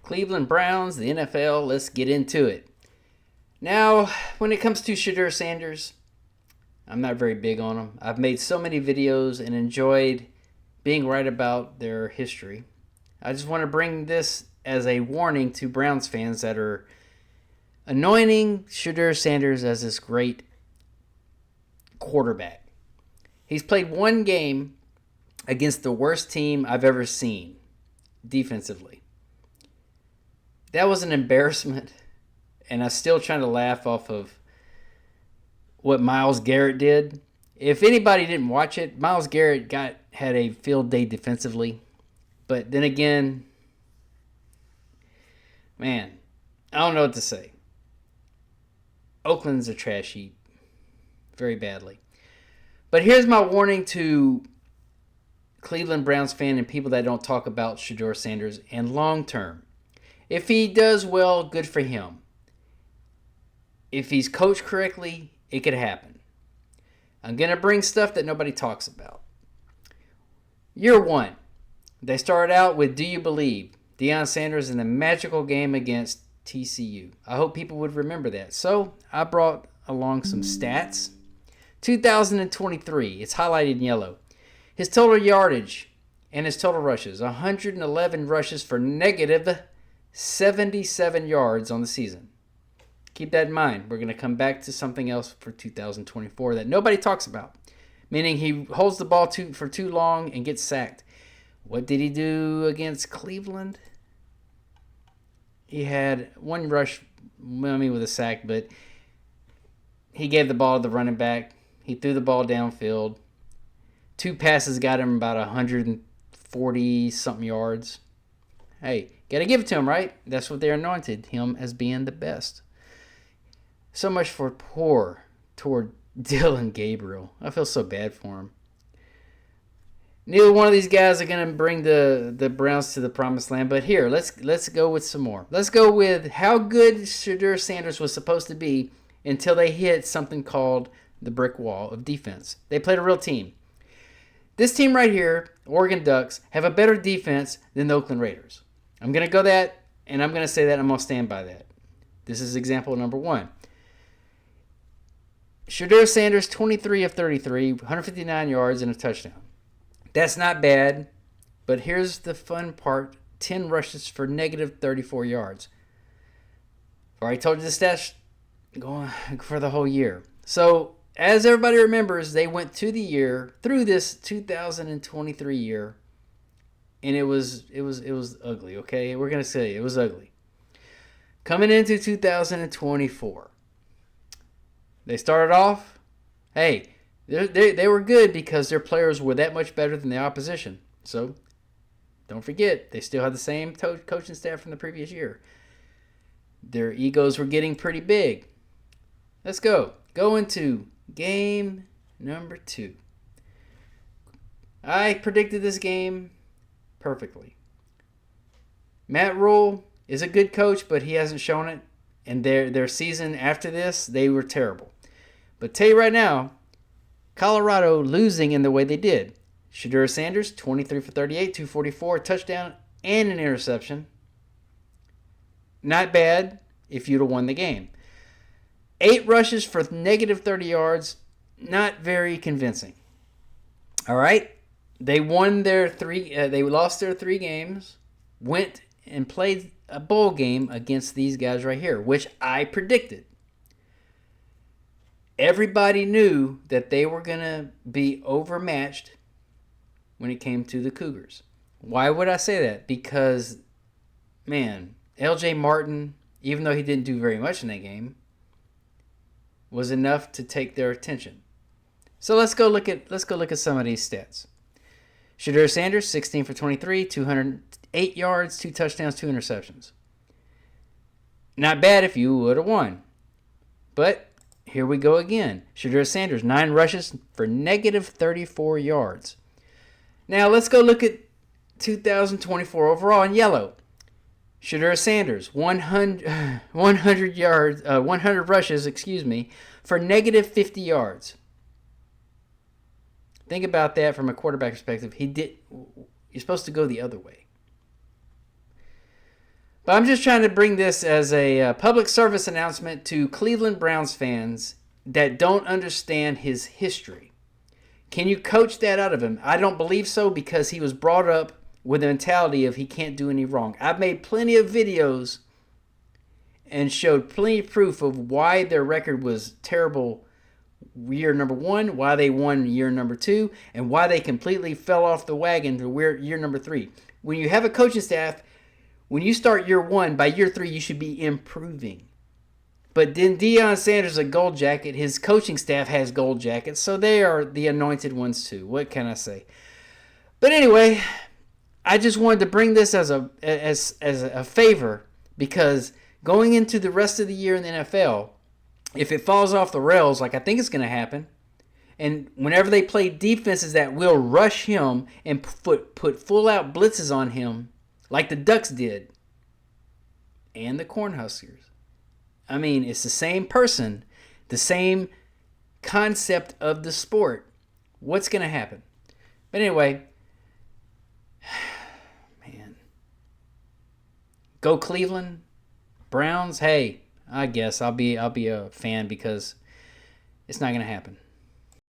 Cleveland Browns, the NFL, let's get into it. Now, when it comes to Shedeur Sanders, I'm not very big on him. I've made so many videos and enjoyed being right about their history. I just want to bring this as a warning to Browns fans that are anointing Shedeur Sanders as this great quarterback. He's played one game against the worst team I've ever seen defensively. That was an embarrassment, and I'm still trying to laugh off of what Myles Garrett did. If anybody didn't watch it, Myles Garrett had a field day defensively. But then again, man, I don't know what to say. Oakland's a trash heap very badly. But here's my warning to Cleveland Browns fan and people that don't talk about Shedeur Sanders and long term. If he does well, good for him. If he's coached correctly, it could happen. I'm going to bring stuff that nobody talks about. Year one, they started out with Do You Believe? Deion Sanders in the magical game against TCU. I hope people would remember that. So I brought along some stats. 2023, it's highlighted in yellow. His total yardage and his total rushes, 111 rushes for negative 77 yards on the season. Keep that in mind. We're going to come back to something else for 2024 that nobody talks about, meaning he holds the ball for too long and gets sacked. What did he do against Cleveland? He had one rush, with a sack, but he gave the ball to the running back. He threw the ball downfield. 2 passes got him about 140-something yards. Hey, got to give it to him, right? That's what they anointed him as being the best. So much for toward Dylan Gabriel. I feel so bad for him. Neither one of these guys are going to bring the Browns to the promised land. But here, let's go with some more. Let's go with how good Shedeur Sanders was supposed to be until they hit something called the brick wall of defense. They played a real team. This team right here, Oregon Ducks, have a better defense than the Oakland Raiders. I'm going to go that, and I'm going to say that, I'm going to stand by that. This is example number 1. Shedeur Sanders, 23 of 33, 159 yards and a touchdown. That's not bad, but here's the fun part. 10 rushes for negative 34 yards. I've already told you the stats going for the whole year. So, as everybody remembers, they went through this 2023 year, and it was ugly, okay? We're going to say it was ugly. Coming into 2024, they started off, hey, they were good because their players were that much better than the opposition. So, don't forget, they still had the same coaching staff from the previous year. Their egos were getting pretty big. Let's go. Go into game number 2. I predicted this game perfectly. Matt Rule is a good coach, but he hasn't shown it. And their season after this, they were terrible. But tell you right now, Colorado losing in the way they did. Shedeur Sanders, 23 for 38, 244, touchdown, and an interception. Not bad if you'd have won the game. 8 rushes for negative 30 yards, not very convincing. All right, they won their 3. They lost their 3 games, went and played a bowl game against these guys right here, which I predicted. Everybody knew that they were going to be overmatched when it came to the Cougars. Why would I say that? Because, man, L.J. Martin, even though he didn't do very much in that game, was enough to take their attention. So let's go look at some of these stats. Shedeur Sanders, 16 for 23, 208 yards, 2 touchdowns, 2 interceptions. Not bad if you would have won. But here we go again. Shedeur Sanders, 9 rushes for negative 34 yards. Now let's go look at 2024 overall in yellow. Shedeur Sanders, 100 rushes, for negative 50 yards. Think about that from a quarterback perspective. You're supposed to go the other way. But I'm just trying to bring this as a public service announcement to Cleveland Browns fans that don't understand his history. Can you coach that out of him? I don't believe so, because he was brought up with the mentality of he can't do any wrong. I've made plenty of videos and showed plenty of proof of why their record was terrible year number 1, why they won year number 2, and why they completely fell off the wagon to year number 3. When you have a coaching staff, when you start year 1, by year 3 you should be improving. But then Deion Sanders is a gold jacket. His coaching staff has gold jackets, so they are the anointed ones too. What can I say? But anyway, I just wanted to bring this as a favor, because going into the rest of the year in the NFL, if it falls off the rails, like I think it's going to happen, and whenever they play defenses that will rush him and put full-out blitzes on him, like the Ducks did, and the Cornhuskers. I mean, it's the same person, the same concept of the sport. What's going to happen? But anyway, man. Go Cleveland Browns. Hey, I guess I'll be a fan, because it's not going to happen.